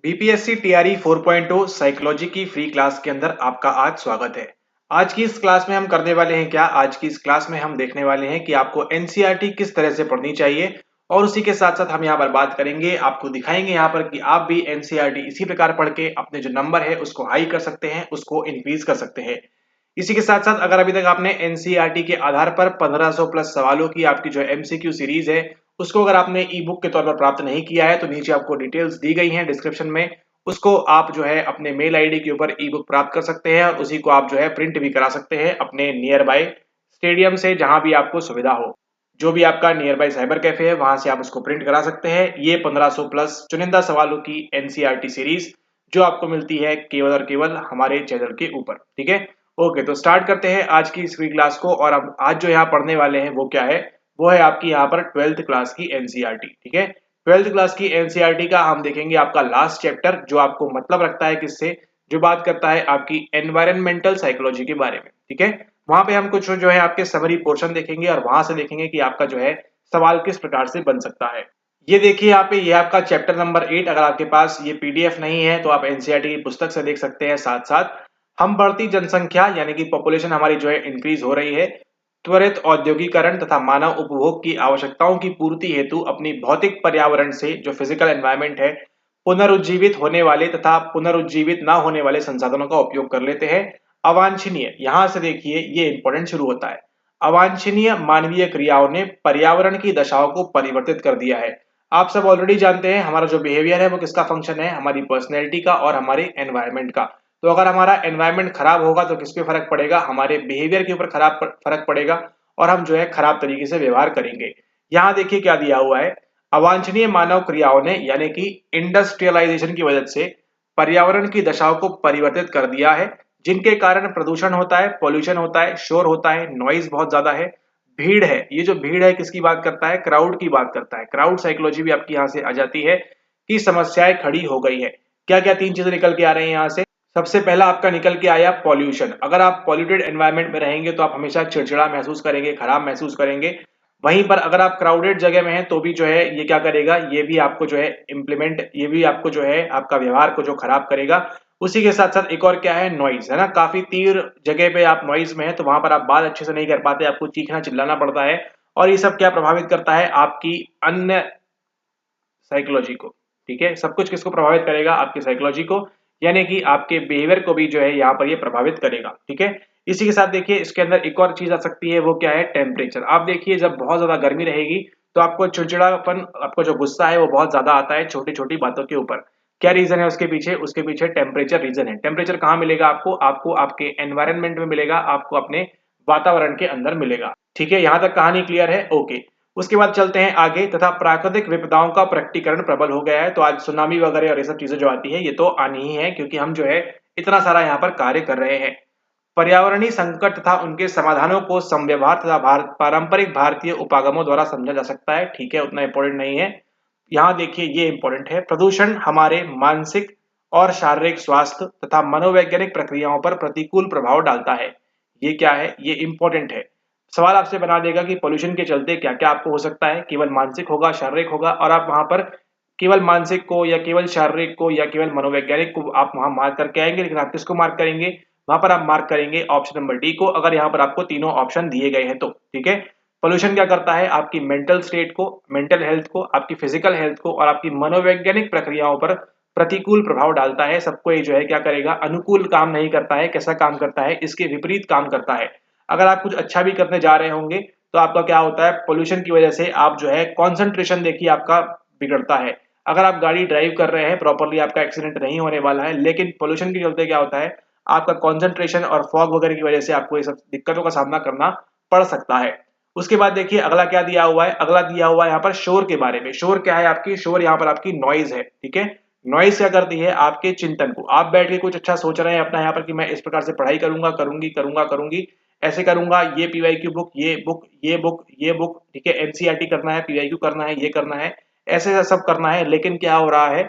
BPSC TRE 4.0 psychology की free class के अंदर आपका आज स्वागत है। आज की इस क्लास में हम करने वाले हैं क्या? आज की इस क्लास में हम देखने वाले हैं कि आपको एनसीईआरटी किस तरह से पढ़नी चाहिए और उसी के साथ साथ हम यहाँ पर बात करेंगे, आपको दिखाएंगे यहाँ पर कि आप भी एनसीईआरटी इसी प्रकार पढ़ के अपने जो नंबर है उसको हाई कर सकते हैं, उसको इंक्रीज कर सकते हैं। इसी के साथ साथ अगर अभी तक आपने एनसीईआरटी के आधार पर 1500 प्लस सवालों की आपकी जो एमसीक्यू सीरीज है उसको अगर आपने ई बुक के तौर पर प्राप्त नहीं किया है तो नीचे आपको डिटेल्स दी गई हैं डिस्क्रिप्शन में। उसको आप जो है अपने मेल आईडी के ऊपर ई बुक प्राप्त कर सकते हैं और उसी को आप जो है प्रिंट भी करा सकते हैं अपने नियर बाय स्टेडियम से, जहां भी आपको सुविधा हो। जो भी आपका नियर बाय साइबर कैफे है वहां से आप उसको प्रिंट करा सकते हैं। ये 1500 प्लस चुनिंदा सवालों की एनसीईआरटी सीरीज जो आपको मिलती है केवल और केवल हमारे चैनल के ऊपर। ठीक है, ओके, तो स्टार्ट करते हैं आज की इस फ्री क्लास को। और अब आज जो यहाँ पढ़ने वाले हैं वो क्या है? वो है आपकी यहाँ पर 12th क्लास की एनसीईआरटी। ठीक है, 12th क्लास की एनसीईआरटी का हम देखेंगे आपका लास्ट चैप्टर, जो आपको मतलब रखता है किससे, जो बात करता है आपकी एनवायरमेंटल साइकोलॉजी के बारे में। ठीक है, वहां पे हम कुछ जो है आपके समरी पोर्शन देखेंगे और वहां से देखेंगे कि आपका जो है सवाल किस प्रकार से बन सकता है। ये देखिए यहाँ पे, ये आपका चैप्टर नंबर 8। अगर आपके पास ये पीडीएफ नहीं है तो आप एनसीईआरटी की पुस्तक से देख सकते हैं। साथ साथ हम बढ़ती जनसंख्या यानी कि पॉपुलेशन हमारी जो है इंक्रीज हो रही है, त्वरित औद्योगिकरण तथा मानव उपभोग की आवश्यकताओं की पूर्ति हेतु अपनी भौतिक पर्यावरण से, जो फिजिकल एनवायरनमेंट है, पुनरुज्जीवित होने वाले तथा पुनरुज्जीवित ना होने वाले संसाधनों का उपयोग कर लेते हैं। अवांछनीय, यहां से देखिए ये इंपॉर्टेंट शुरू होता है। अवांछनीय मानवीय क्रियाओं ने पर्यावरण की दशाओं को परिवर्तित कर दिया है। आप सब ऑलरेडी जानते हैं हमारा जो बिहेवियर है वो किसका फंक्शन है, हमारी पर्सनैलिटी का और हमारे एनवायरनमेंट का। तो अगर हमारा एनवायरनमेंट खराब होगा तो किस पे फर्क पड़ेगा? हमारे बिहेवियर के ऊपर खराब फर्क पड़ेगा और हम जो है खराब तरीके से व्यवहार करेंगे। यहाँ देखिए क्या दिया हुआ है, अवांछनीय मानव क्रियाओं ने यानी कि इंडस्ट्रियलाइजेशन की वजह से पर्यावरण की दशाओं को परिवर्तित कर दिया है, जिनके कारण प्रदूषण होता है, पॉल्यूशन होता है, शोर होता है, नॉइज बहुत ज्यादा है, भीड़ है। ये जो भीड़ है किसकी बात करता है? क्राउड की बात करता है। क्राउड साइकोलॉजी भी आपकी यहाँ से आ जाती है कि समस्याएं खड़ी हो गई है। क्या क्या तीन चीजें निकल के आ रही हैं यहाँ से? सबसे पहला आपका निकल के आया पॉल्यूशन। अगर आप पॉल्यूटेड एनवायरनमेंट में रहेंगे तो आप हमेशा चिड़चिड़ा महसूस करेंगे, खराब महसूस करेंगे। वहीं पर अगर आप क्राउडेड जगह में हैं तो भी जो है ये क्या करेगा, ये भी आपको जो है इम्प्लीमेंट, ये भी आपको जो है आपका व्यवहार को जो खराब करेगा। उसी के साथ साथ एक और क्या है, नॉइज है ना। काफी तीव्र जगह पे आप नॉइज में है तो वहां पर आप बात अच्छे से नहीं कर पाते, आपको चीखना चिल्लाना पड़ता है। और ये सब क्या प्रभावित करता है? आपकी अन्य साइकोलॉजी को। ठीक है, सब कुछ किसको प्रभावित करेगा? आपकी साइकोलॉजी को, यानी कि आपके बिहेवियर को भी जो है यहाँ पर ये प्रभावित करेगा। ठीक है, इसी के साथ देखिए इसके अंदर एक और चीज आ सकती है, वो क्या है? टेम्परेचर। आप देखिए जब बहुत ज्यादा गर्मी रहेगी तो आपको चिड़चिड़ापन, आपको जो गुस्सा है वो बहुत ज्यादा आता है छोटी छोटी बातों के ऊपर। क्या रीजन है उसके पीछे? उसके पीछे टेम्परेचर रीजन है। टेम्परेचर कहाँ मिलेगा आपको? आपको आपके एनवायरनमेंट में मिलेगा, आपको अपने वातावरण के अंदर मिलेगा। ठीक है, यहां तक कहानी क्लियर है? ओके, उसके बाद चलते हैं आगे। तथा प्राकृतिक विपदाओं का प्रकटीकरण प्रबल हो गया है। तो आज सुनामी वगैरह और ये सब चीजें जो आती है ये तो आनी ही है, क्योंकि हम जो है इतना सारा यहाँ पर कार्य कर रहे हैं। पर्यावरणीय संकट तथा उनके समाधानों को समव्यवहार तथा पारंपरिक भारतीय उपागमों द्वारा समझा जा सकता है। ठीक है, उतना इंपॉर्टेंट नहीं है। यहाँ देखिए ये इंपॉर्टेंट है, प्रदूषण हमारे मानसिक और शारीरिक स्वास्थ्य तथा मनोवैज्ञानिक प्रक्रियाओं पर प्रतिकूल प्रभाव डालता है। ये क्या है? ये इंपॉर्टेंट है। सवाल आपसे बना देगा कि पोल्यूशन के चलते क्या क्या आपको हो सकता है। केवल मानसिक होगा, शारीरिक होगा, और आप वहां पर केवल मानसिक को या केवल शारीरिक को या केवल मनोवैज्ञानिक को आप वहां मार्क करके आएंगे, लेकिन आप किसको मार्क करेंगे? वहां पर आप मार्क करेंगे ऑप्शन नंबर डी को, अगर यहाँ पर आपको तीनों ऑप्शन दिए गए हैं तो। ठीक है, पोल्यूशन क्या करता है? आपकी मेंटल स्टेट को, मेंटल हेल्थ को, आपकी फिजिकल हेल्थ को और आपकी मनोवैज्ञानिक प्रक्रियाओं पर प्रतिकूल प्रभाव डालता है। सबको ये जो है क्या करेगा? अनुकूल काम नहीं करता है। कैसा काम करता है? इसके विपरीत काम करता है। अगर आप कुछ अच्छा भी करने जा रहे होंगे तो आपका क्या होता है? पोल्यूशन की वजह से आप जो है कॉन्सेंट्रेशन देखिए आपका बिगड़ता है। अगर आप गाड़ी ड्राइव कर रहे हैं प्रॉपरली, आपका एक्सीडेंट नहीं होने वाला है, लेकिन पोल्यूशन के चलते क्या होता है? आपका कॉन्सेंट्रेशन और फॉग वगैरह की वजह से आपको ये सब दिक्कतों का सामना करना पड़ सकता है। उसके बाद देखिए अगला क्या दिया हुआ है, अगला दिया हुआ है यहाँ पर शोर के बारे में। शोर क्या है? आपकी शोर यहाँ पर आपकी नॉइज है। ठीक है, नॉइज क्या करती है? आपके चिंतन को, आप बैठ के कुछ अच्छा सोच रहे हैं अपना यहाँ पर कि मैं इस प्रकार से पढ़ाई करूंगा, करूंगी करूंगा करूंगी, ऐसे करूंगा, ये पीवाईक्यू बुक, ये बुक, ये बुक, ये बुक, ठीक है, एनसीईआरटी करना है, पीवाईक्यू करना है, ये करना है, ऐसे सब करना है। लेकिन क्या हो रहा है?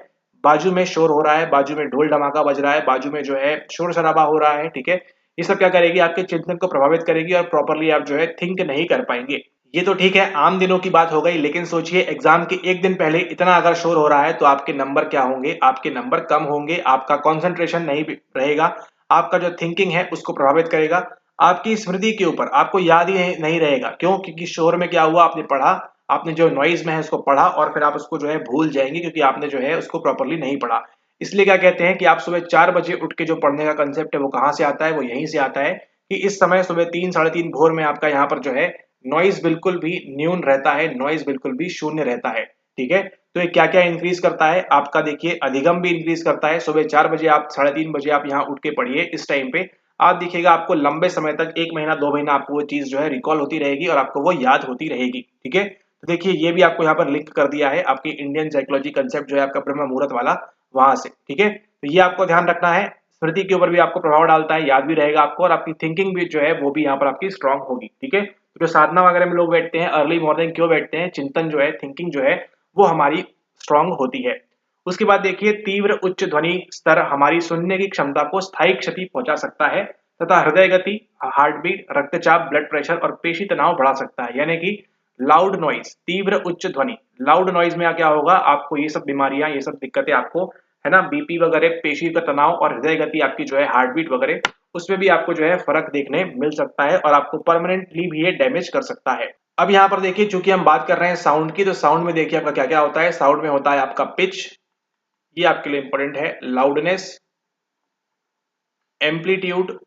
बाजू में शोर हो रहा है, बाजू में ढोल धमाका बज रहा है, बाजू में जो है शोर शराबा हो रहा है। ठीक है, ये सब क्या करेगी? आपके चिंतन को प्रभावित करेगी और प्रॉपरली आप जो है थिंक नहीं कर पाएंगे। ये तो ठीक है, आम दिनों की बात हो गई, लेकिन सोचिए एग्जाम के एक दिन पहले इतना अगर शोर हो रहा है तो आपके नंबर क्या होंगे? आपके नंबर कम होंगे, आपका कंसंट्रेशन नहीं रहेगा, आपका जो थिंकिंग है उसको प्रभावित करेगा, आपकी स्मृति के ऊपर आपको याद ही नहीं रहेगा। क्यों? क्योंकि शोर में क्या हुआ, आपने पढ़ा, आपने जो नॉइज में है उसको पढ़ा और फिर आप उसको जो है भूल जाएंगे, क्योंकि आपने जो है उसको प्रॉपरली नहीं पढ़ा। इसलिए क्या कहते हैं कि आप सुबह 4 बजे उठ के जो पढ़ने का कंसेप्ट है वो कहाँ से आता है? वो यहीं से आता है कि इस समय सुबह 3 साढ़े 3 भोर में आपका यहाँ पर जो है नॉइज बिल्कुल भी न्यून रहता है, नॉइज बिल्कुल भी शून्य रहता है। ठीक है, तो ये क्या क्या इंक्रीज करता है? आपका देखिए अधिगम भी इंक्रीज करता है। सुबह 4 बजे आप, 3:30 बजे आप यहाँ उठ के पढ़िए, इस टाइम पे आप देखिएगा आपको लंबे समय तक, 1 महीना 2 महीना आपको वो चीज जो है रिकॉल होती रहेगी और आपको वो याद होती रहेगी। ठीक है, तो देखिए ये भी आपको यहाँ पर लिंक कर दिया है आपकी इंडियन साइकोलॉजी कंसेप्ट जो है आपका ब्रह्म मुहूर्त वाला, वहां से। ठीक है, तो ये आपको ध्यान रखना है, स्मृति के ऊपर भी आपको प्रभाव डालता है, याद भी रहेगा आपको, और आपकी थिंकिंग भी जो है वो भी यहाँ पर आपकी स्ट्रांग होगी। ठीक है, तो जो साधना वगैरह में लोग बैठते हैं अर्ली मॉर्निंग, क्यों बैठते हैं? चिंतन जो है, थिंकिंग जो है वो हमारी स्ट्रांग होती है। उसके बाद देखिए तीव्र उच्च ध्वनि स्तर हमारी सुनने की क्षमता को स्थायी क्षति पहुंचा सकता है तथा हृदय गति, हार्ट बीट, रक्तचाप, ब्लड प्रेशर और पेशी तनाव बढ़ा सकता है। यानी कि लाउड नॉइज, तीव्र उच्च ध्वनि, लाउड नॉइज में क्या होगा, आपको ये सब बीमारियां, ये सब दिक्कतें आपको, है ना, बीपी वगैरह, पेशी का तनाव और हृदय गति आपकी जो है, हार्ट बीट वगैरह, उसमें भी आपको जो है फर्क देखने मिल सकता है और आपको परमानेंटली भी ये डैमेज कर सकता है। अब यहाँ पर देखिए चूंकि हम बात कर रहे हैं साउंड की, तो साउंड में देखिए आपका क्या क्या होता है। साउंड में होता है आपका पिच, ये आपके लिए इंपॉर्टेंट है, लाउडनेस, एम्पलीट्यूड,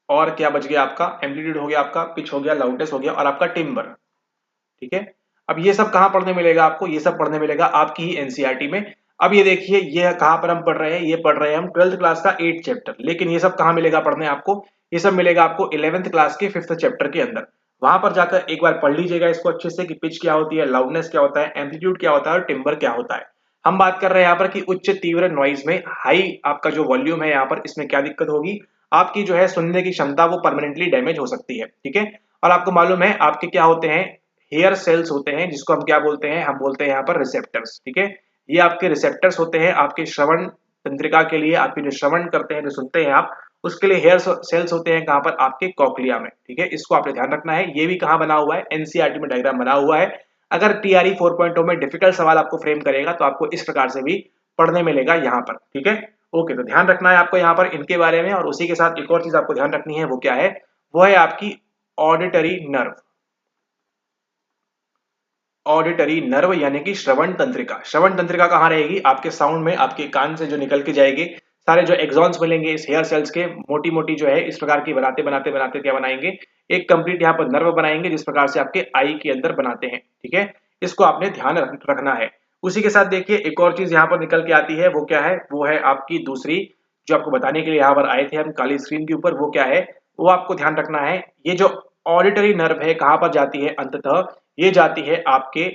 और क्या बच गया आपका, एम्पलीट्यूड हो गया आपका, पिच हो गया, लाउडनेस हो गया, और आपका टिम्बर। ठीक है, अब ये सब कहाँ पढ़ने मिलेगा आपको? ये सब पढ़ने मिलेगा आपकी ही एनसीईआरटी में। अब ये देखिए ये कहाँ पर हम पढ़ रहे हैं, ये पढ़ रहे हैं हम 12th क्लास का 8th चैप्टर, लेकिन ये सब कहाँ मिलेगा पढ़ने आपको? ये सब मिलेगा आपको 11th क्लास के 5th चैप्टर के अंदर। वहां पर जाकर एक बार पढ़ लीजिएगा इसको अच्छे से कि पिच क्या होती है, लाउडनेस क्या होता है, एम्पलीट्यूड क्या होता है और टिम्बर क्या होता है। हम बात कर रहे हैं यहाँ पर कि उच्च तीव्र नॉइज में हाई आपका जो वॉल्यूम है यहाँ पर, इसमें क्या दिक्कत होगी, आपकी जो है सुनने की क्षमता वो परमानेंटली डैमेज हो सकती है। ठीक है, और आपको मालूम है आपके क्या होते हैं, हेयर सेल्स होते हैं, जिसको हम क्या बोलते हैं, हम बोलते हैं यहाँ पर रिसेप्टर्स। ठीक है, ये आपके रिसेप्टर्स होते हैं आपके श्रवण तंत्रिका के लिए, आपके जो श्रवण करते हैं, जो सुनते हैं आप, उसके लिए हेयर सेल्स होते हैं कहाँ पर, आपके कॉक्लिया में। ठीक है, इसको आपने ध्यान रखना है। ये भी कहाँ बना हुआ है, एनसीईआरटी में डायग्राम बना हुआ है। अगर टीआरई 4.0 में डिफिकल्ट सवाल आपको फ्रेम करेगा तो आपको इस प्रकार से भी पढ़ने मिलेगा यहाँ पर। ठीक है, ओके, तो ध्यान रखना है आपको यहाँ पर इनके बारे में। और उसी के साथ एक और चीज आपको ध्यान रखनी है, वो क्या है, वो है आपकी ऑडिटरी नर्व। ऑडिटरी नर्व यानी कि श्रवण तंत्रिका। श्रवण तंत्रिका कहाँ रहेगी? आपके साउंड में, आपके कान से जो निकल के जाएंगे सारे जो एग्जॉन्स मिलेंगे इस हेयर सेल्स के, मोटी मोटी जो है इस प्रकार की बनाते बनाते बनाते क्या बनाएंगे, एक कंप्लीट यहाँ पर नर्व बनाएंगे, जिस प्रकार से आपके आई के अंदर बनाते हैं। ठीक है, इसको आपने ध्यान रखना है। उसी के साथ देखिए एक और चीज यहाँ पर निकल के आती है, वो क्या है, वो है आपकी दूसरी, जो आपको बताने के लिए यहाँ पर आए थे हम काली स्क्रीन के ऊपर, वो क्या है, वो आपको ध्यान रखना है। ये जो ऑडिटरी नर्व है कहाँ पर जाती है अंततः, ये जाती है आपके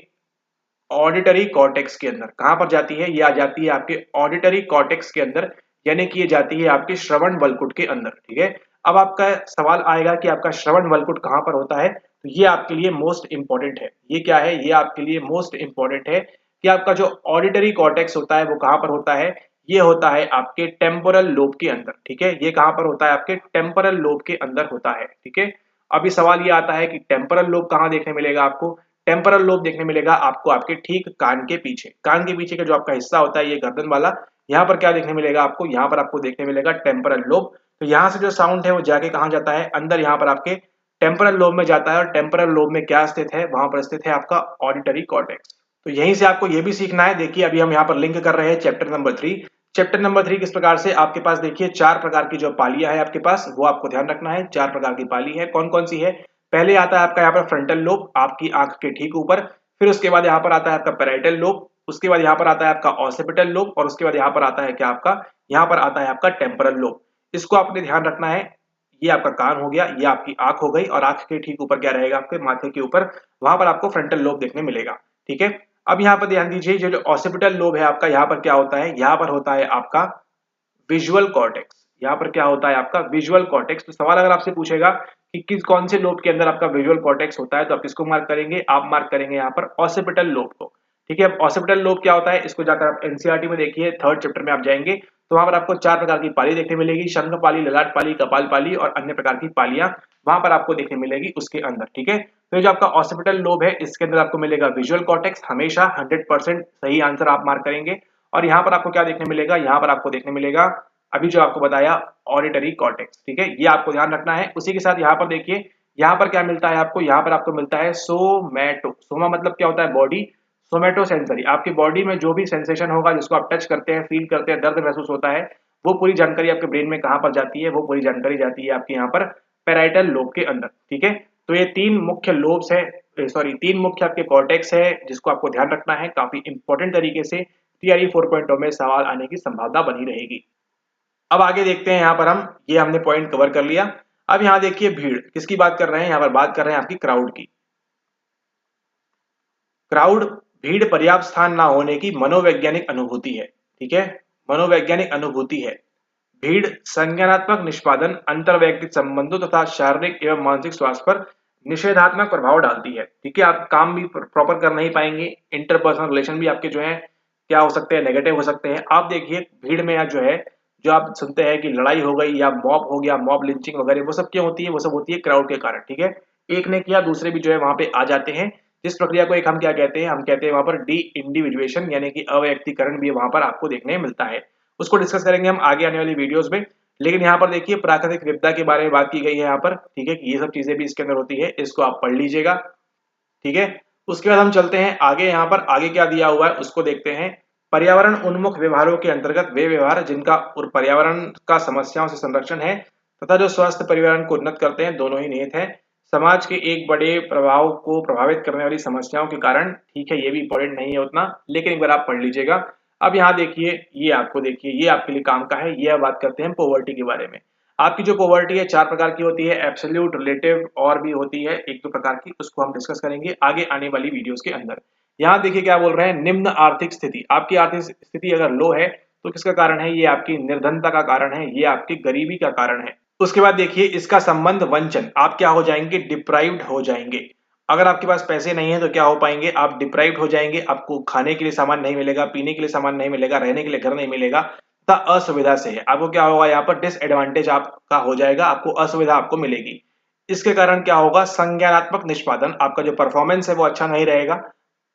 ऑडिटरी कॉर्टेक्स के अंदर। कहां पर जाती है? ये आ जाती है आपके ऑडिटरी कॉर्टेक्स के अंदर, यानी कि ये जाती है आपके श्रवण वलकुट के अंदर। ठीक है, अब आपका सवाल आएगा कि आपका श्रवण वलकुट कहां पर होता है, तो ये आपके लिए मोस्ट इंपॉर्टेंट है। ये क्या है? ये आपके लिए मोस्ट इंपॉर्टेंट है कि आपका जो ऑडिटरी कॉर्टेक्स होता है वो कहां पर होता है, ये होता है आपके टेम्पोरल लोब के अंदर। ठीक है, ये कहां पर होता है? आपके टेम्पोरल लोब के अंदर होता है। ठीक है, अभी सवाल ये आता है कि टेम्पोरल लोब कहां देखने मिलेगा आपको? टेम्पोरल लोब देखने मिलेगा आपको आपके ठीक कान के पीछे। कान के पीछे का जो आपका हिस्सा होता है, ये गर्दन वाला, यहाँ पर क्या देखने मिलेगा आपको? यहाँ पर आपको देखने मिलेगा टेम्पोरल लोब। तो यहाँ से जो साउंड है वो जाके कहाँ जाता है? अंदर यहाँ पर आपके टेम्पोरल लोब में जाता है। और टेम्पोरल लोब में क्या स्थित है? वहां पर स्थित है आपका ऑडिटरी कॉर्टेक्स। तो यहीं से आपको ये भी सीखना है। देखिए अभी हम यहाँ पर लिंक कर रहे हैं चैप्टर नंबर 3। चैप्टर नंबर 3 किस प्रकार से, आपके पास देखिए 4 प्रकार की जो पालियां है आपके पास, वो आपको ध्यान रखना है। 4 प्रकार की पाली है, कौन कौन सी है? पहले आता है आपका यहाँ पर फ्रंटल लोब, आपकी आंख के ठीक ऊपर। फिर उसके बाद यहाँ पर आता है आपका पैराइटल लोब, उसके बाद यहाँ पर आता है आपका ऑसिपिटल लोब, और उसके बाद यहाँ पर आता है क्या आपका, यहाँ पर आता है आपका टेम्पोरल लोब। इसको आपने ध्यान रखना है। ये आपका कान हो गया, ये आपकी आंख हो गई, और आंख के ठीक ऊपर क्या रहेगा? आपके माथे के ऊपर, वहां पर आपको फ्रंटल लोब देखने मिलेगा। ठीक है, अब यहाँ पर ध्यान दीजिए, जो ऑसिपिटल लोब है आपका, यहाँ पर क्या होता है? यहाँ पर होता है आपका विजुअल कॉर्टेक्स। यहाँ पर क्या होता है? आपका विजुअल कॉर्टेक्स। तो सवाल अगर आपसे पूछेगा कि किस कौन से लोब के अंदर आपका विजुअल कॉर्टेक्स होता है, तो आप किसको मार्क करेंगे? आप मार्क करेंगे यहाँ पर ऑसिपिटल लोब को। ठीक है। अब ऑसिपिटल लोब क्या होता है, इसको जाकर आप एनसीईआरटी में देखिए, 3rd चैप्टर में आप जाएंगे तो वहां पर आपको 4 प्रकार की पाली देखने मिलेगी, शंख पाली, ललाट पाली, कपाल पाली और अन्य प्रकार की पालियां वहां पर आपको देखने मिलेगी उसके अंदर। ठीक है, तो ये जो आपका ऑसिपिटल लोब है इसके अंदर आपको मिलेगा विजुअल कॉर्टेक्स, हमेशा 100% सही आंसर आप मार्क करेंगे। और यहाँ पर आपको क्या देखने मिलेगा, यहाँ पर आपको देखने मिलेगा अभी जो आपको बताया ऑडिटरी कॉर्टेक्स। ठीक है, ये आपको ध्यान रखना है। उसी के साथ यहाँ पर देखिए, यहाँ पर क्या मिलता है आपको, यहाँ पर आपको मिलता है सोमैटो। सोमा मतलब क्या होता है, बॉडी, सोमैटो सेंसरी, आपकी बॉडी में जो भी सेंसेशन होगा, जिसको आप टच करते हैं, फील करते हैं, दर्द महसूस होता है, वो पूरी जानकारी आपके ब्रेन में कहाँ पर जाती है, वो पूरी जानकारी जाती है आपके यहाँ पर पैराइटल लोब के अंदर। ठीक है, तो ये 3 मुख्य लोब्स है, सॉरी 3 मुख्य आपके कॉर्टेक्स है, जिसको आपको ध्यान रखना है। काफी इंपॉर्टेंट तरीके से टीआरई 4.0 में सवाल आने की संभावना बनी रहेगी। अब आगे देखते हैं, यहाँ पर हम ये हमने पॉइंट कवर कर लिया। अब यहाँ देखिए भीड़, किसकी बात कर रहे हैं, यहाँ पर बात कर रहे हैं आपकी क्राउड की। क्राउड, भीड़ पर्याप्त स्थान ना होने की मनोवैज्ञानिक अनुभूति है। ठीक है, मनोवैज्ञानिक अनुभूति है। भीड़ संज्ञानात्मक निष्पादन, अंतरवैयक्तिक संबंधों तथा शारीरिक एवं मानसिक स्वास्थ्य पर निषेधात्मक प्रभाव डालती है। ठीक है, आप काम भी प्रॉपर कर नहीं पाएंगे, इंटरपर्सनल रिलेशन भी आपके जो है क्या हो सकते हैं, नेगेटिव हो सकते हैं। आप देखिए भीड़ में जो है, जो आप सुनते हैं कि लड़ाई हो गई या मॉब हो गया, मॉब लिंचिंग वगैरह, वो सब क्यों होती है, वो सब होती है क्राउड के कारण। ठीक है, एक ने किया दूसरे भी जो है वहां पे आ जाते हैं। इस प्रक्रिया को एक हम क्या कहते हैं, हम कहते हैं वहां पर डी इंडिविजुएशन, यानी कि अव्यक्तिकरण भी वहां पर आपको देखने मिलता है। उसको डिस्कस करेंगे हम आगे आने वाली वीडियोस में। लेकिन यहाँ पर देखिए प्राकृतिक विपदा के बारे में बात की गई है यहाँ पर। ठीक है, कि ये सब चीजें भी इसके अंदर होती है, इसको आप पढ़ लीजिएगा। ठीक है, उसके बाद हम चलते हैं आगे। यहाँ पर आगे क्या दिया हुआ है उसको देखते हैं। पर्यावरण उन्मुख व्यवहारों के अंतर्गत वे व्यवहार जिनका और पर्यावरण का समस्याओं से संरक्षण है तथा जो स्वस्थ पर्यावरण को उन्नत करते हैं, दोनों ही निहित है। समाज के एक बड़े प्रभाव को प्रभावित करने वाली समस्याओं के कारण। ठीक है, ये भी इंपॉर्टेंट नहीं है उतना, लेकिन एक बार आप पढ़ लीजिएगा। अब यहाँ देखिए, ये आपको देखिए, ये आपके लिए काम का है। ये अब बात करते हैं पॉवर्टी के बारे में। आपकी जो पॉवर्टी है 4 प्रकार की होती है, एब्सोल्यूट, रिलेटिव और भी होती है 1-2 प्रकार की, उसको हम डिस्कस करेंगे आगे आने वाली वीडियोस के अंदर। यहाँ देखिए क्या बोल रहे हैं, निम्न आर्थिक स्थिति। आपकी आर्थिक स्थिति अगर लो है तो किसका कारण है, ये आपकी निर्धनता का कारण है, ये आपकी गरीबी का कारण है। उसके बाद देखिए इसका संबंध वंचन, आप क्या हो जाएंगे, डिप्राइव्ड हो जाएंगे। अगर आपके पास पैसे नहीं है तो क्या हो पाएंगे, आप डिप्राइव्ड हो जाएंगे। आपको खाने के लिए सामान नहीं मिलेगा, पीने के लिए सामान नहीं मिलेगा, रहने के लिए घर नहीं मिलेगा, तथा असुविधा से है। आपको क्या होगा, यहाँ पर डिसएडवांटेज आपका हो जाएगा, आपको असुविधा आपको मिलेगी। इसके कारण क्या होगा, संज्ञानात्मक निष्पादन, आपका जो परफॉर्मेंस है वो अच्छा नहीं रहेगा।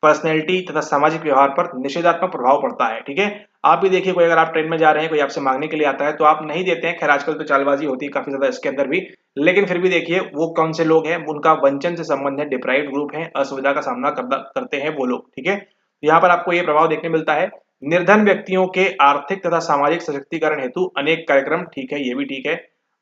पर्सनैलिटी तथा सामाजिक व्यवहार पर निषेधात्मक प्रभाव पड़ता है। ठीक है, आप भी देखिए, कोई अगर आप ट्रेन में जा रहे हैं, कोई आपसे मांगने के लिए आता है तो आप नहीं देते हैं। खैर आजकल तो चालबाजी होती है काफी ज्यादा इसके अंदर भी, लेकिन फिर भी देखिए वो कौन से लोग हैं, उनका वंचन से संबंध है, डिप्राइव्ड ग्रुप है, असुविधा का सामना करते हैं वो लोग। ठीक है, यहाँ पर आपको ये प्रभाव देखने मिलता है। निर्धन व्यक्तियों के आर्थिक तथा सामाजिक सशक्तिकरण हेतु अनेक कार्यक्रम। ठीक है, ये भी ठीक है।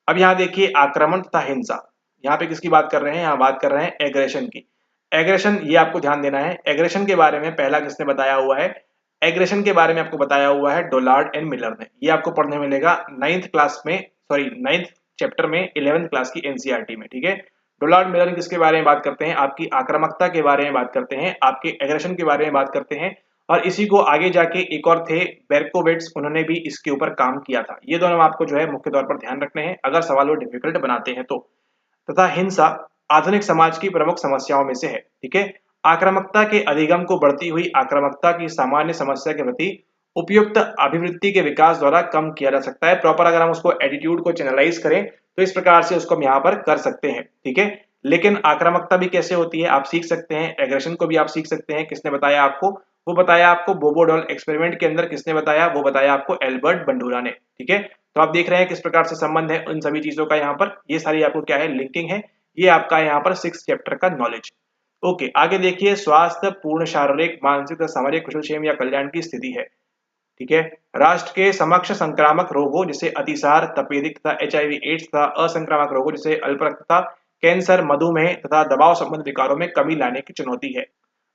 अब यहाँ देखिए आक्रमण तथा हिंसा, यहाँ पे किसकी बात कर रहे हैं, यहाँ बात कर रहे हैं एग्रेशन की। एग्रेशन, ये आपको ध्यान देना है। एग्रेशन के बारे में पहला किसने बताया हुआ है, एग्रेशन के बारे में आपको बताया हुआ है डोलार्ड एंड मिलर ने। ये आपको पढ़ने मिलेगा 9th क्लास में, सॉरी 9th चैप्टर में 11th क्लास की एनसीईआरटी में। ठीक है, डोलार्ड मिलर किसके बारे में बात करते हैं, आपकी आक्रामकता के बारे में बात करते हैं, आपके एग्रेशन के बारे में बात करते हैं। और इसी को आगे जाके एक और थे बेरकोविट्स, उन्होंने भी इसके ऊपर काम किया था। ये दोनों आपको जो है मुख्य तौर पर ध्यान रखने हैं अगर सवाल वो डिफिकल्ट बनाते हैं तो। तथा हिंसा आधुनिक समाज की प्रमुख समस्याओं में से है। ठीक है, आक्रामकता के अधिगम को बढ़ती हुई आक्रामकता की सामान्य समस्या के प्रति उपयुक्त अभिवृत्ति के विकास द्वारा कम किया जा सकता है। प्रॉपर अगर हम उसको एटीट्यूड को चैनलाइज करें तो इस प्रकार से उसको हम यहाँ पर कर सकते हैं। ठीक है, लेकिन आक्रामकता भी कैसे होती है आप सीख सकते हैं, एग्रेशन को भी आप सीख सकते हैं। किसने बताया आपको, वो बताया आपको बोबोडॉल एक्सपेरिमेंट के अंदर। किसने बताया, वो बताया आपको एल्बर्ट बंडूरा ने। ठीक है, तो आप देख रहे हैं किस प्रकार से संबंध है उन सभी चीजों का। यहाँ पर ये सारी आपको क्या है, लिंकिंग है। ये आपका यहाँ पर 6th चैप्टर का नॉलेज। ओके, आगे देखिए स्वास्थ्य, पूर्ण शारीरिक, मानसिक तथा सामाजिक कुशलक्षेम या कल्याण की स्थिति है। ठीक है, राष्ट्र के समक्ष संक्रामक रोगों जैसे अतिसार, तपेदिक तथा एचआईवी एड्स तथा असंक्रामक रोगों जैसे अल्परक्तता, कैंसर, मधुमेह तथा दबाव संबंधित विकारों में कमी लाने की चुनौती है।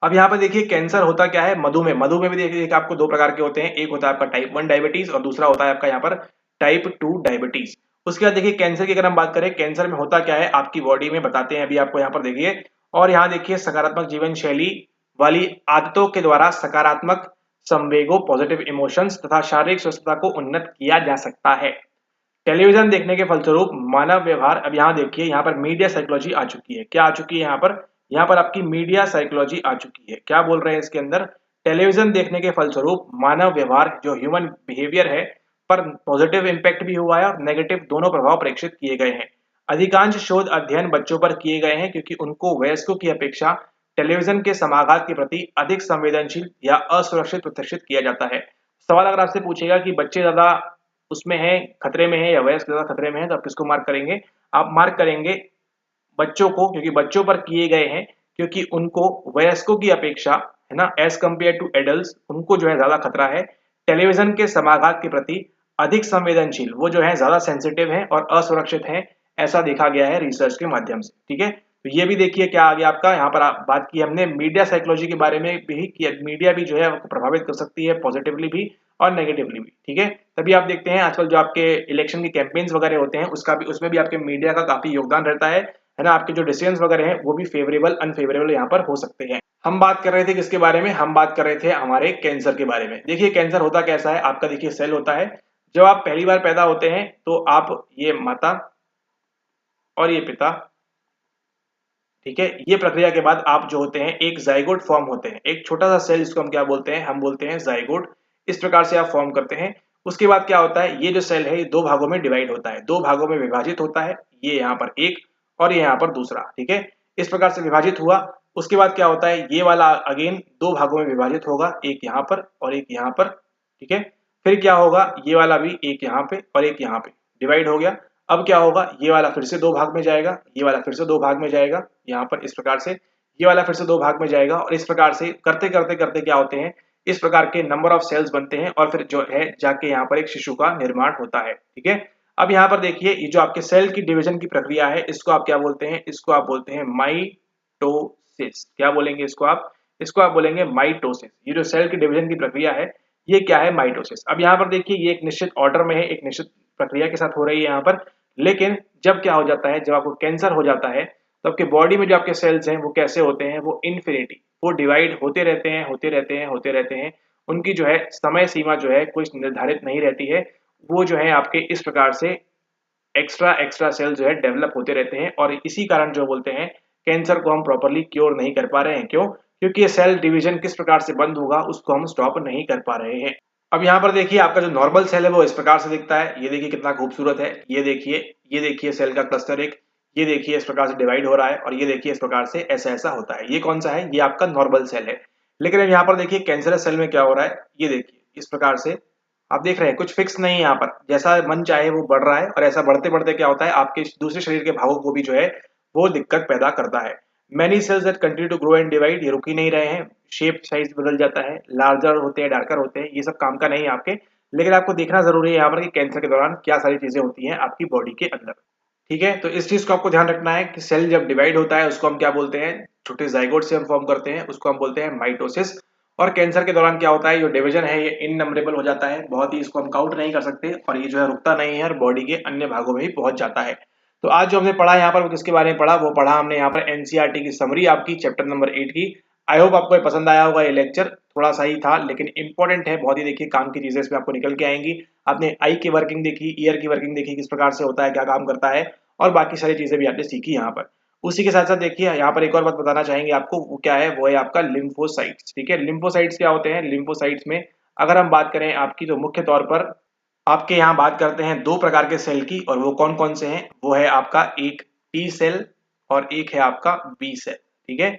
अब यहाँ पर देखिए कैंसर होता क्या है, मधुमेह। मधुमेह भी देखिए आपको 2 प्रकार के होते हैं, एक होता है आपका टाइप 1 डायबिटीज और दूसरा होता है आपका यहाँ पर टाइप 2 डायबिटीज। उसके बाद देखिए कैंसर की अगर हम बात करें, कैंसर में होता क्या है आपकी बॉडी में बताते हैं अभी आपको यहाँ पर देखिए। और यहाँ देखिए सकारात्मक जीवन शैली वाली आदतों के द्वारा सकारात्मक संवेगों, पॉजिटिव इमोशंस तथा शारीरिक स्वस्थता को उन्नत किया जा सकता है। टेलीविजन देखने के फलस्वरूप मानव व्यवहार। अब यहाँ देखिए, यहाँ पर मीडिया साइकोलॉजी आ चुकी है। क्या आ चुकी है यहाँ पर, यहाँ पर आपकी मीडिया साइकोलॉजी आ चुकी है। क्या बोल रहे हैं इसके अंदर, टेलीविजन देखने के फलस्वरूप मानव व्यवहार जो ह्यूमन बिहेवियर है पर पॉजिटिव इम्पैक्ट भी हुआ है और नेगेटिव दोनों प्रभाव प्रेक्षित किए गए हैं। अधिकांश शोध अध्ययन बच्चों पर किए गए हैं क्योंकि उनको वयस्कों की अपेक्षा टेलीविजन के समाघात के प्रति अधिक संवेदनशील या असुरक्षित प्रदर्शित किया जाता है। सवाल अगर आपसे पूछेगा कि बच्चे ज्यादा उसमें है, खतरे में है या वयस्क ज्यादा खतरे में है, तो आप किसको मार्क करेंगे? आप मार्क करेंगे बच्चों को, क्योंकि बच्चों पर किए गए हैं, क्योंकि उनको वयस्कों की अपेक्षा, है ना, एज कंपेयर टू एडल्ट, उनको जो है ज्यादा खतरा है। टेलीविजन के समाघात के प्रति अधिक संवेदनशील, वो जो है ज्यादा सेंसिटिव है और असुरक्षित है, ऐसा देखा गया है रिसर्च के माध्यम से। ठीक है, तो ये भी देखिए क्या आ गया आपका, यहाँ पर बात की हमने मीडिया साइकोलॉजी के बारे में भी किया। मीडिया भी जो है आपको प्रभावित कर सकती है, पॉजिटिवली भी और नेगेटिवली भी। ठीक है, तभी आप देखते हैं आजकल जो आपके इलेक्शन के कैंपेन्स वगैरह होते हैं उसका भी, उसमें भी आपके मीडिया का काफी योगदान रहता है ना। आपके जो डिसीजंस वगैरह हैं वो भी फेवरेबल अनफेवरेबल यहाँ पर हो सकते हैं। हम बात कर रहे थे किसके बारे में? हम बात कर रहे थे हमारे कैंसर के बारे में। देखिए कैंसर होता कैसा है, आपका देखिए सेल होता है। जब आप पहली बार पैदा होते हैं तो आप, ये माता और ये पिता, ठीक है, ये प्रक्रिया के बाद आप जो होते हैं एक जाइगोट फॉर्म होते हैं, एक छोटा सा सेल जिसको हम क्या बोलते हैं? हम बोलते हैं जाइगोट। इस प्रकार से आप फॉर्म करते हैं। उसके बाद क्या होता है, ये जो सेल है ये दो भागों में डिवाइड होता है, दो भागों में विभाजित होता है। ये यहाँ पर एक और ये यहाँ पर दूसरा। ठीक है, इस प्रकार से विभाजित हुआ। उसके बाद क्या होता है, ये वाला अगेन दो भागों में विभाजित होगा, एक यहाँ पर और एक यहाँ पर। ठीक है, फिर क्या होगा, ये वाला भी एक यहाँ पे और एक यहाँ पे डिवाइड हो गया। अब क्या होगा, ये वाला फिर से दो भाग में जाएगा, ये वाला फिर से दो भाग में जाएगा, यहाँ पर इस प्रकार से ये वाला फिर से दो भाग में जाएगा। और इस प्रकार से करते करते करते क्या होते हैं, इस प्रकार के नंबर ऑफ सेल्स बनते हैं और फिर जो है जाके यहाँ पर एक शिशु का निर्माण होता है। ठीक है, अब यहाँ पर देखिए ये जो आपके सेल की डिवीजन की प्रक्रिया है, इसको आप क्या बोलते हैं? इसको आप बोलते हैं माइटोसिस। क्या बोलेंगे इसको आप? इसको आप बोलेंगे माइटोसिस। ये जो सेल की डिवीजन की प्रक्रिया है ये क्या है? माइटोसिस। अब यहाँ पर देखिए ये एक निश्चित ऑर्डर में है, एक निश्चित प्रक्रिया के साथ हो रही है यहाँ पर। लेकिन जब क्या हो जाता है, जब आपको कैंसर हो जाता है तो आपके बॉडी में जो आपके सेल्स हैं वो कैसे होते हैं? वो इन्फिनिटी, वो डिवाइड होते रहते हैं, होते रहते हैं, होते रहते हैं। उनकी जो है समय सीमा जो है कोई निर्धारित नहीं रहती है। वो जो है आपके इस प्रकार से एक्स्ट्रा एक्स्ट्रा सेल जो है डेवलप होते रहते हैं और इसी कारण जो बोलते हैं कैंसर को हम प्रॉपर्ली क्योर नहीं कर पा रहे हैं। क्यों? क्योंकि ये सेल डिवीजन किस प्रकार से बंद होगा उसको हम स्टॉप नहीं कर पा रहे हैं। अब यहाँ पर देखिए आपका जो नॉर्मल सेल है वो इस प्रकार से दिखता है। ये देखिए कितना खूबसूरत है। ये देखिए सेल का क्लस्टर एक, ये देखिए इस प्रकार से डिवाइड हो रहा है और ये देखिए इस प्रकार से ऐसा ऐसा होता है। ये कौन सा है? ये आपका नॉर्मल सेल है। लेकिन अब यहाँ पर देखिए कैंसरस सेल में क्या हो रहा है, ये देखिए इस प्रकार से आप देख रहे हैं कुछ फिक्स नहीं है यहाँ पर, जैसा मन चाहे वो बढ़ रहा है और ऐसा बढ़ते बढ़ते क्या होता है आपके दूसरे शरीर के भागों को भी जो है वो दिक्कत पैदा करता है। Many cells that continue to grow and divide, ये रुक ही नहीं रहे हैं, शेप साइज बदल जाता है, लार्जर होते हैं, डार्कर होते हैं, ये सब काम का नहीं है आपके। लेकिन आपको देखना जरूरी है यहाँ पर कि कैंसर के दौरान क्या सारी चीजें होती हैं आपकी बॉडी के अंदर। ठीक है, तो इस चीज को आपको ध्यान रखना है कि सेल जब डिवाइड होता है उसको हम क्या बोलते हैं? छोटे जाइगोट से हम फॉर्म करते हैं, उसको हम बोलते हैं माइटोसिस। और कैंसर के दौरान क्या होता है, जो डिवीजन है ये इननंबरेबल हो जाता है, बहुत ही इसको हम काउंट नहीं कर सकते और ये जो है रुकता नहीं है और बॉडी के अन्य भागों में भी पहुंच जाता है। तो आज जो हमने पढ़ा यहाँ पर वो किसके बारे में पढ़ा? वो पढ़ा हमने यहाँ पर एनसीईआरटी की समरी आपकी चैप्टर नंबर 8 की। आई होप आपको ये पसंद आया होगा। ये लेक्चर थोड़ा सा ही था लेकिन इंपॉर्टेंट है बहुत ही। देखिए काम की चीजें इसमें आपको निकल के आएंगी। आपने आई की वर्किंग देखी, ईयर की वर्किंग देखी, किस प्रकार से होता है, क्या काम करता है, और बाकी सारी चीजें भी आपने सीखी यहाँ पर। उसी के साथ साथ देखिए यहाँ पर एक और बात बताना चाहेंगे आपको, वो क्या है? वो है आपका लिम्फोसाइट्स। ठीक है, लिम्फोसाइट्स क्या होते हैं? लिम्फोसाइट्स में अगर हम बात करें आपकी, तो मुख्य तौर पर आपके यहाँ बात करते हैं दो प्रकार के सेल की, और वो कौन कौन से हैं? वो है आपका एक टी सेल और एक है आपका बी सेल। ठीक है,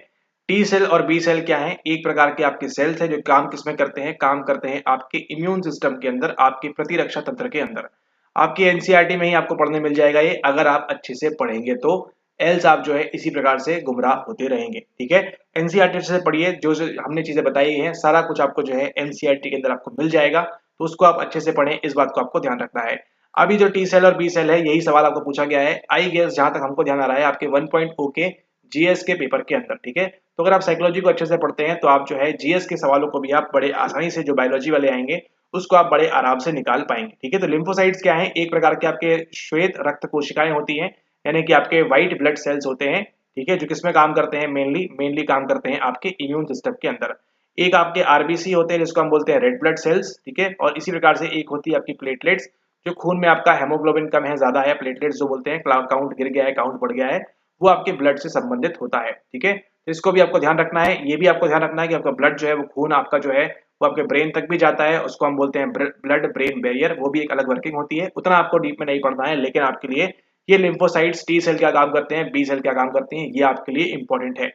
टी सेल और बी सेल क्या है? एक प्रकार के आपके सेल्स हैं जो काम किसमें करते हैं? काम करते हैं आपके इम्यून सिस्टम के अंदर, आपके प्रतिरक्षा तंत्र के अंदर। आपकी एनसीईआरटी में ही आपको पढ़ने मिल जाएगा ये, अगर आप अच्छे से पढ़ेंगे तो। एल्स आप जो है इसी प्रकार से गुमराह होते रहेंगे। ठीक है, एनसीईआरटी से पढ़िए, जो जो हमने चीजें बताई हैं सारा कुछ आपको जो है एनसीईआरटी के अंदर आपको मिल जाएगा, तो उसको आप अच्छे से पढ़ें, इस बात को आपको ध्यान रखना है। अभी जो टी सेल और बी सेल है यही सवाल आपको पूछा गया है, आई गेस जहां तक हमको ध्यान आ रहा है आपके 1.0 के जीएस के पेपर के अंदर। ठीक है, तो अगर आप साइकोलॉजी को अच्छे से पढ़ते हैं तो आप जो है जीएस के सवालों को भी आप बड़े आसानी से, जो बायोलॉजी वाले आएंगे उसको आप बड़े आराम से निकाल पाएंगे। ठीक है, तो लिम्फोसाइट्स क्या है? एक प्रकार के आपके श्वेत रक्त कोशिकाएं होती हैं, यानी कि आपके व्हाइट ब्लड सेल्स होते हैं। ठीक है, जो किसमें काम करते हैं? मेनली काम करते हैं आपके इम्यून सिस्टम के अंदर। एक आपके आरबीसी होते हैं जिसको हम बोलते हैं रेड ब्लड सेल्स। ठीक है, और इसी प्रकार से एक होती है आपकी प्लेटलेट्स, जो खून में आपका हेमोग्लोबिन कम है ज्यादा है, प्लेटलेट्स जो बोलते हैं, काउंट गिर गया है, काउंट बढ़ गया है, वो आपके ब्लड से संबंधित होता है। ठीक है, तो इसको भी आपको ध्यान रखना है। ये भी आपको ध्यान रखना है कि आपका ब्लड जो है वो खून आपका जो है वो आपके ब्रेन तक भी जाता है, उसको हम बोलते हैं ब्लड ब्रेन बैरियर, वो भी एक अलग वर्किंग होती है। उतना आपको डीप में नहीं पढ़ना है, लेकिन आपके लिए ये लिम्फोसाइट्स टी सेल क्या काम करते हैं, बी सेल क्या काम करते हैं, ये आपके लिए इंपॉर्टेंट है।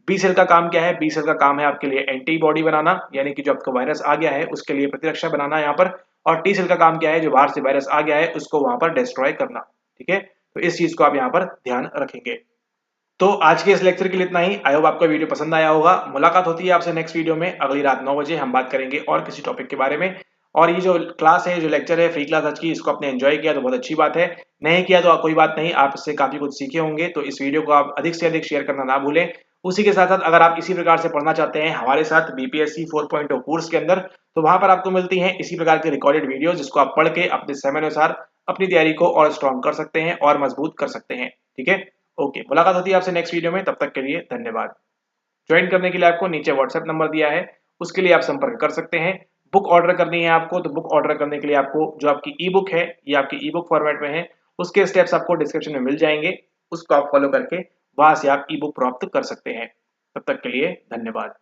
बी सेल का काम क्या है? बी सेल का काम है आपके लिए एंटीबॉडी बनाना, यानी कि जो आपका वायरस आ गया है उसके लिए प्रतिरक्षा बनाना यहाँ पर। और टी सेल का काम क्या है? जो बाहर से वायरस आ गया है उसको वहां पर डिस्ट्रॉय करना। ठीक है, तो इस चीज को आप यहाँ पर ध्यान रखेंगे। तो आज के इस लेक्चर के लिए इतना ही। आई होप आपको वीडियो पसंद आया होगा। मुलाकात होती है आपसे नेक्स्ट वीडियो में, अगली रात 9 बजे हम बात करेंगे और किसी टॉपिक के बारे में। और ये जो क्लास है, जो लेक्चर है, फ्री क्लास आज की, इसको आपने एंजॉय किया तो बहुत अच्छी बात है। नहीं किया तो कोई बात नहीं, आप इससे काफी कुछ सीखे होंगे। तो इस वीडियो को आप अधिक से अधिक शेयर करना ना भूलें। उसी के साथ साथ अगर आप इसी प्रकार से पढ़ना चाहते हैं हमारे साथ बीपीएससी 4.0 कोर्स के अंदर, तो वहां पर आपको मिलती हैं इसी प्रकार की रिकॉर्डेड वीडियो, जिसको आप पढ़ के अपने समय अनुसार अपनी तैयारी को और स्ट्रॉन्ग कर सकते हैं और मजबूत कर सकते हैं। ठीक है, ओके, मुलाकात होती है आपसे नेक्स्ट वीडियो में। तब तक के लिए धन्यवाद। ज्वाइन करने के लिए आपको नीचे व्हाट्सएप नंबर दिया है, उसके लिए आप संपर्क कर सकते हैं। बुक ऑर्डर करनी है आपको, तो बुक ऑर्डर करने के लिए आपको जो आपकी ई बुक है, ये आपकी ई बुक फॉर्मेट में है, उसके स्टेप्स आपको डिस्क्रिप्शन में मिल जाएंगे। उसको आप फॉलो करके वहां से आप ई बुक प्राप्त कर सकते हैं। तब तक के लिए धन्यवाद।